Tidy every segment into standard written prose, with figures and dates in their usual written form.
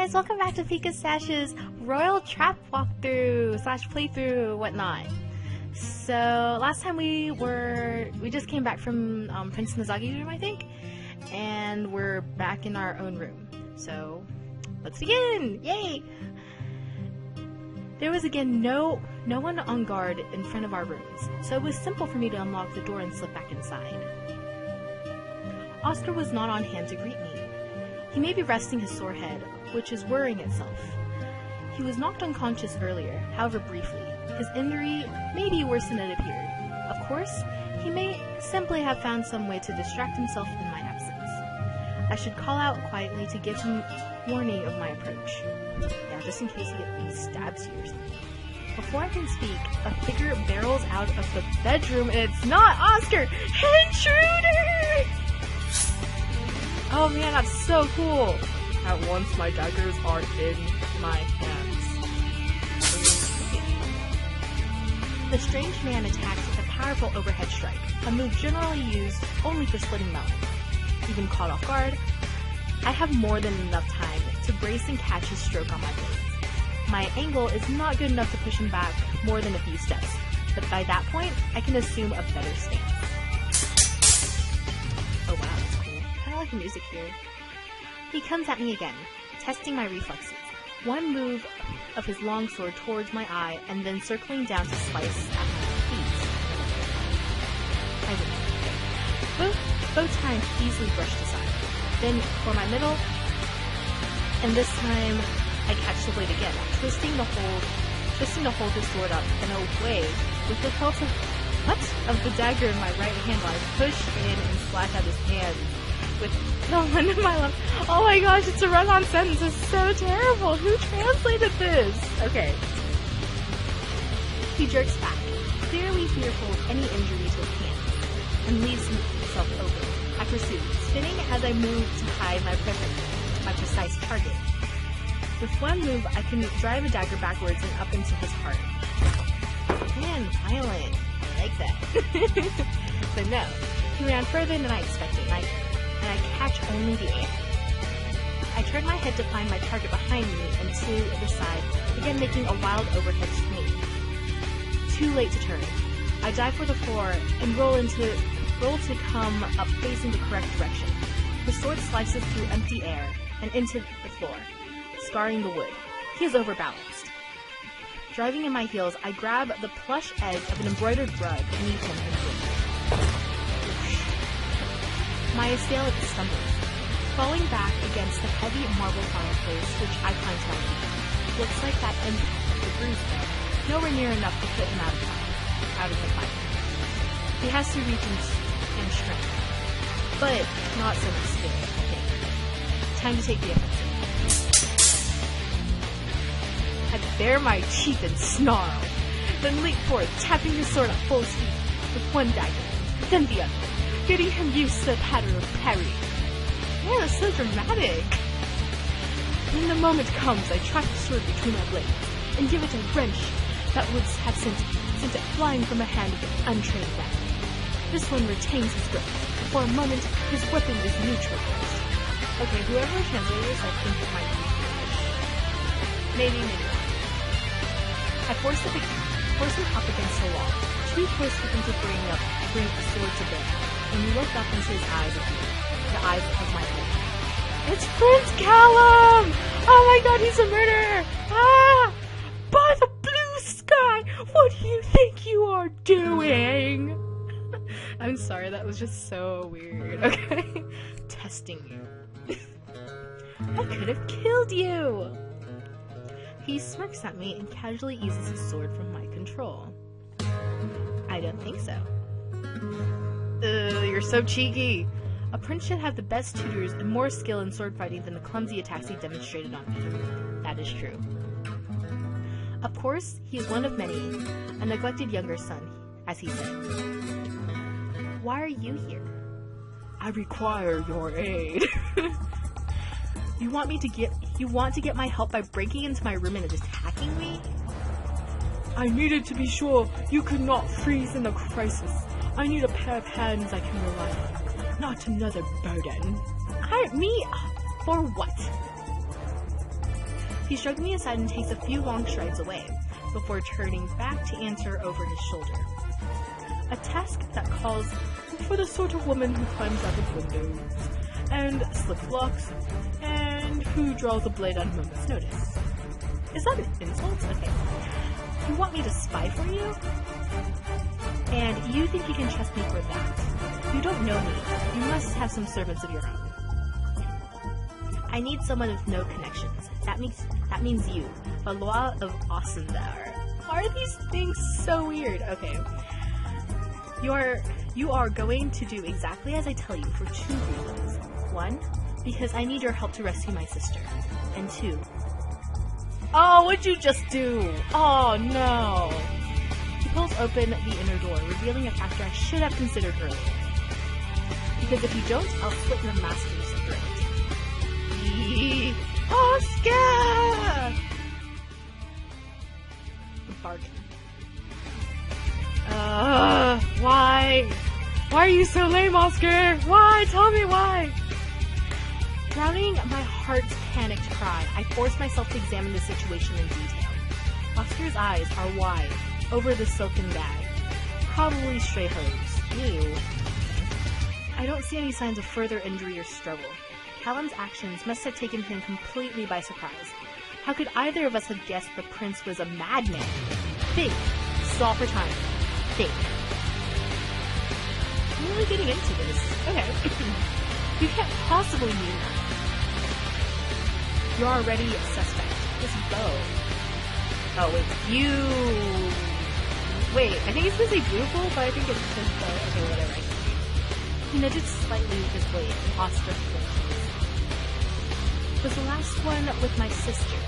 guys, welcome back to Pikastache's Royal Trap walkthrough slash playthrough, whatnot. So last time we just came back from Prince Mizaki's room, I think, and we're back in our own room. So let's begin! Yay! There was again no one on guard in front of our rooms, so it was simple for me to unlock the door and slip back inside. Oscar was not on hand to greet me. He may be resting his sore head, which is worrying itself. He was knocked unconscious earlier, however briefly. His injury may be worse than it appeared. Of course, he may simply have found some way to distract himself in my absence. I should call out quietly to give him warning of my approach. Yeah, just in case he stabs you or something. Before I can speak, a figure barrels out of the bedroom, and it's not Oscar! Intruder! Oh man, that's so cool! At once my daggers are in my hands. The strange man attacks with a powerful overhead strike, a move generally used only for splitting metal. Even caught off guard, I have more than enough time to brace and catch his stroke on my blades. My angle is not good enough to push him back more than a few steps, but by that point, I can assume a better stance. Oh wow, that's cool. I like the music here. He comes at me again, testing my reflexes. One move of his long sword towards my eye, and then circling down to slice at my feet. Both times easily brushed aside. Then for my middle, and this time I catch the blade again, twisting to hold his sword up and away with the hilt of the dagger in my right hand while I push in and slash at his hands with the one in my left. Oh my gosh, it's a run-on sentence. It's so terrible. Who translated this? Okay. He jerks back, clearly fearful of any injury to his hands, and leaves himself open. I pursue, spinning as I move to hide my precise target. With one move, I can drive a dagger backwards and up into his heart. Man, violent. I like that. But no, he ran further than I expected, and I catch only the air. I turn my head to find my target behind me and to the side, again making a wild overhead swing. Too late to turn. I dive for the floor and roll to come up facing the correct direction. The sword slices through empty air and into the floor, scarring the wood. He is overbalanced. Driving in my heels, I grab the plush edge of an embroidered rug beneath him and swing. My assailant stumbles, falling back against the heavy marble fireplace, which I climb to my feet. Looks like that impact of the bruise there, nowhere near enough to put him out of the fire. He has to reach and strength, but not so much skill, I think. Time to take the offensive. I bare my teeth and snarl, then leap forward, tapping his sword at full speed, with one dagger, then the other, getting him used to the pattern of parry. Man, that's so dramatic. When the moment comes, I track the sword between my blades, and give it a wrench that would have sent it flying from the hand of an untrained man. This one retains his grip. For a moment, his weapon is neutralized. Okay, whoever translated this, I think it might be English. Maybe not. I force him up against the wall, too close for him to bring a sword to bear, and look up into his eyes the eyes of my enemy. It's Prince Callum! Oh my god, he's a murderer! Ah! By the blue sky! What do you think you are doing? I'm sorry, that was just so weird, okay? Testing you. I could have killed you! He smirks at me and casually eases his sword from my control. I don't think so. You're so cheeky! A prince should have the best tutors and more skill in sword fighting than the clumsy attacks he demonstrated on me. That is true. Of course, he is one of many, a neglected younger son, as he said. Why are you here? I require your aid. You want to get my help by breaking into my room and just hacking me? I needed to be sure you could not freeze in the crisis. I need a pair of hands I can rely on, not another burden. Me? For what? He shrugged me aside and takes a few long strides away, before turning back to answer over his shoulder. A task that calls for the sort of woman who climbs out of windows, and slip-locks, and who draws a blade at a moment's notice. Is that an insult? Okay. You want me to spy for you? And you think you can trust me for that? You don't know me. You must have some servants of your own. I need someone with no connections. That means you, the law of Osendar. Why are these things so weird? Okay. You are going to do exactly as I tell you for 2 reasons. 1, because I need your help to rescue my sister. And 2, oh, what'd you just do? Oh, no. He pulls open the inner door, revealing a factor I should have considered earlier. Because if you don't, I'll split your master's throat. Oscar! The bargain. Why? Why are you so lame, Oscar? Why? Tell me why! Drowning my heart's panicked cry, I force myself to examine the situation in detail. Oscar's eyes are wide, over the silken bag. Probably stray hose. Ew. I don't see any signs of further injury or struggle. Callum's actions must have taken him completely by surprise. How could either of us have guessed the prince was a madman? Think. Stall for time. Think. I'm really getting into this. Okay. You can't possibly mean that. You're already a suspect. This bow. Oh, wait, I think it's supposed to say beautiful, but I think it's just bow. Okay, whatever. He nudges slightly with his blade, and Oscar flinches. It was the last one with my sister,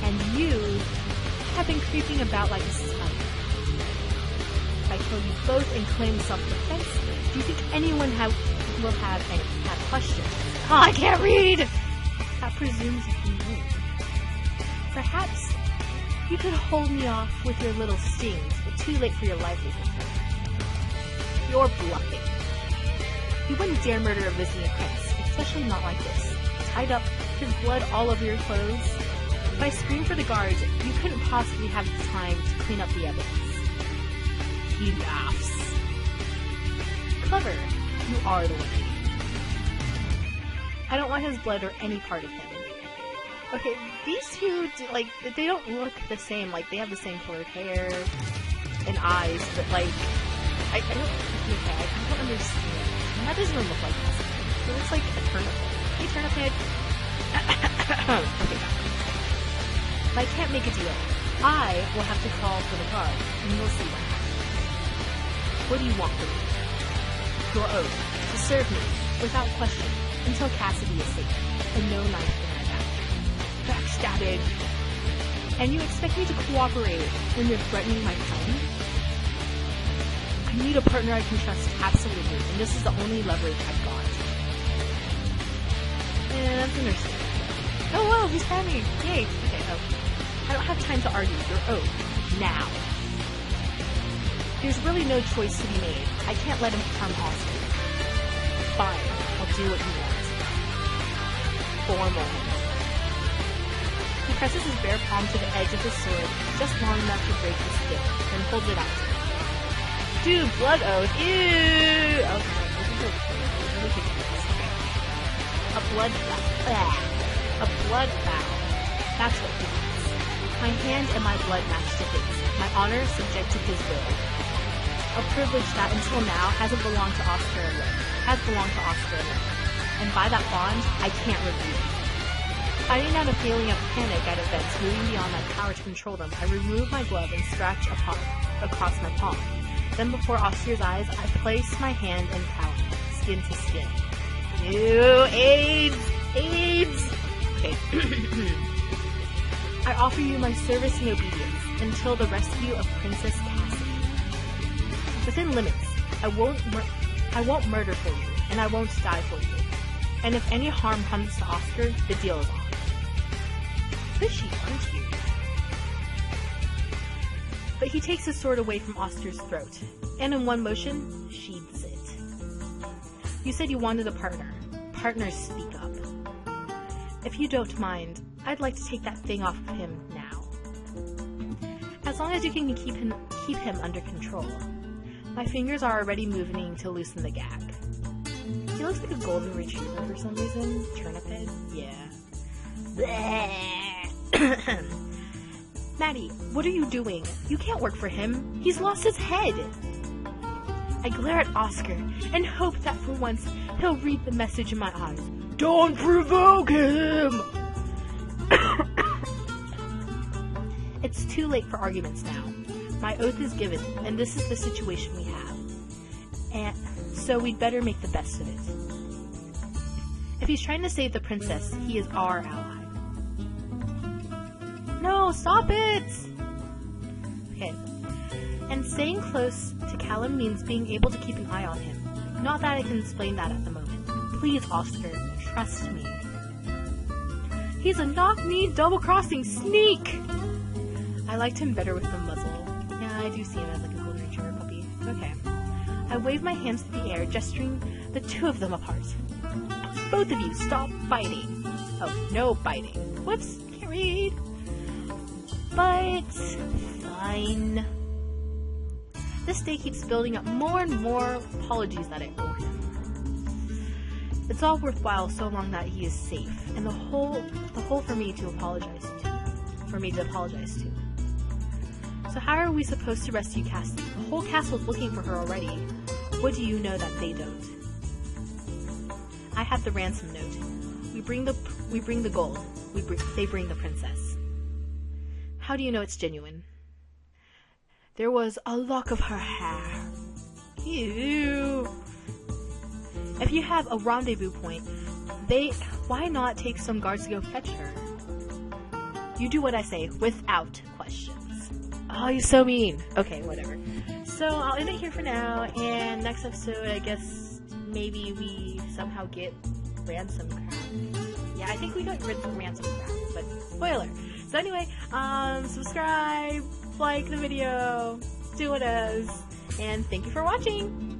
and you have been creeping about like a spider. If I kill you both and claim self-defense, do you think anyone will have questions? Oh, I can't read! That presumes you can win. Perhaps you could hold me off with your little stings, but too late for your livelihood. You're bluffing. You wouldn't dare murder a visiting prince, especially not like this. Tied up, his blood all over your clothes. If I screamed for the guards, you couldn't possibly have the time to clean up the evidence. He laughs. Clever. You are the one. I don't want his blood or any part of him. Okay, these two, they don't look the same. Like, they have the same colored hair and eyes, but, I don't understand. And that doesn't even look like this. It looks like a turnip. Hey, turnip head. Okay, if I can't make a deal, I will have to call for the guard, and we'll see what happens. What do you want from me? Your oath, to serve me, without question, until Cassidy is safe, and no knife in my back. Backstabbing. And you expect me to cooperate when you're threatening my friend? I need a partner I can trust absolutely, and this is the only leverage I've got. Yeah, that's understandable. Oh, whoa, he's friendly. Yay. Okay, I don't have time to argue. Your oath. Now. There's really no choice to be made. I can't let him harm Oscar. Fine. I'll do what you want. For a moment. He presses his bare palm to the edge of his sword, just long enough to break the stick, then holds it out to him. Dude, blood oath. Ew! Okay, a blood vow. A blood vow. That's what he wants. My hand and my blood match to his. My honor subject to his will. A privilege that until now hasn't belonged to Oscar alone. Has belonged to Oscar alone. And by that bond, I can't review. Fighting down a feeling of panic at events moving beyond my power to control them, I remove my glove and scratch across my palm. Then before Oscar's eyes, I place my hand in Callum, skin to skin. Ew, AIDS! AIDS! Okay. I offer you my service and obedience until the rescue of Princess Cassidy. Within limits, I won't murder for you, and I won't die for you. And if any harm comes to Oscar, the deal is off. Fishy, aren't you? But he takes his sword away from Oscar's throat, and in one motion, sheathes it. You said you wanted a partner. Partners speak up. If you don't mind, I'd like to take that thing off of him now. As long as you can keep him under control. My fingers are already moving to loosen the gag. He looks like a golden retriever for some reason. Turnip head? Yeah. Maddie, what are you doing? You can't work for him. He's lost his head. I glare at Oscar and hope that for once he'll read the message in my eyes. Don't provoke him! It's too late for arguments now. My oath is given, and this is the situation we have. And so we'd better make the best of it. If he's trying to save the princess, he is our ally. No, stop it! Okay. And staying close to Callum means being able to keep an eye on him. Not that I can explain that at the moment. Please, Oscar, trust me. He's a knock-me, double-crossing sneak! I liked him better with the muzzle. Yeah, I do see him as like a golden retriever puppy. Okay. I wave my hands in the air, gesturing the two of them apart. Both of you, stop fighting. Oh, no biting. Whoops, can't read. But, fine. This day keeps building up more and more apologies that I owe him. It's all worthwhile so long that he is safe, and the whole for me to apologize to. So how are we supposed to rescue Cassie? The whole castle's looking for her already. What do you know that they don't? I have the ransom note. We bring the gold. They bring the princess. How do you know it's genuine? There was a lock of her hair. Ew. If you have a rendezvous point, why not take some guards to go fetch her? You do what I say, without questions. Oh, you're so mean. Okay, whatever. So, I'll end it here for now, and next episode, I guess, maybe we somehow get ransom crown. Yeah, I think we got ransom crown, but spoiler. So anyway, subscribe, like the video, do what it is, and thank you for watching!